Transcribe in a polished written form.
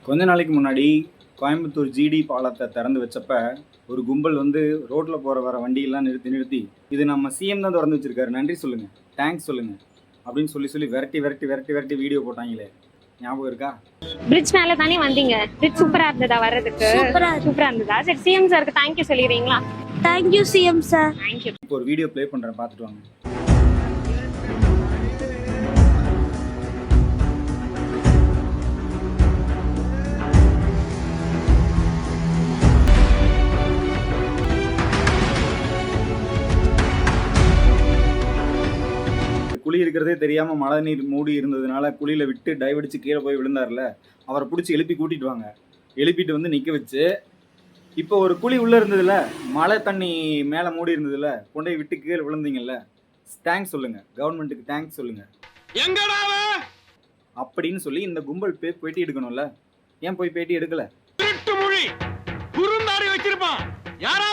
கொஞ்ச நாளைக்கு முன்னாடி கோயம்புத்தூர் ஜிடி பாலத்தை திறந்து வச்சப்ப ஒரு கும்பல் வந்து ரோட்டில் போகிற வர வண்டியெல்லாம் நிறுத்தி நிறுத்தி இது நம்ம சிஎம் தான் திறந்து வச்சிருக்காரு, நன்றி சொல்லுங்க, தேங்க்ஸ் சொல்லுங்க அப்படின்னு சொல்லி சொல்லி விரட்டி விரட்டி விரட்டி விரட்டி வீடியோ போட்டாங்களே, ஞாபகம் இருக்கா? பிரிட்ஜ் மேல தானே வந்தீங்க. பிரிட்ஜ் சூப்பரா இருந்ததா வர்றதுக்கு? சூப்பரா இருந்ததா? சரி, சிஎம் சாருக்கு தேங்க்யூ சொல்லிடுறீங்களா? Thank you CM sir. தேங்க்யூ. இப்போ ஒரு வீடியோ ப்ளே பண்ணுறேன், பார்த்துட்டு வாங்க. குழி இருக்கிறதே தெரியாம மழை நீர் மூடி இருந்ததுனால குழியில விட்டு டைவடிச்சு கீழே போய் விழுந்தார்ல, அவரை பிடிச்சி எழுப்பி கூட்டிட்டு வாங்க. எழுப்பிட்டு வந்து நிக்க வச்சு, இப்போ ஒரு குழி உள்ள இருந்ததுல, மழை தண்ணி மேல மூடி இருந்ததுல, கொண்டு போய் விட்டு கீழே விழுந்தீங்கல்ல, தேங்க்ஸ் சொல்லுங்க, கவர்மெண்ட்டுக்கு தேங்க்ஸ் சொல்லுங்க அப்படின்னு சொல்லி இந்த கும்பல் பேட்டி எடுக்கணும்ல. ஏன் போய் பேட்டி எடுக்கல? குறுந்தாடி வச்சிருப்பான் யாரா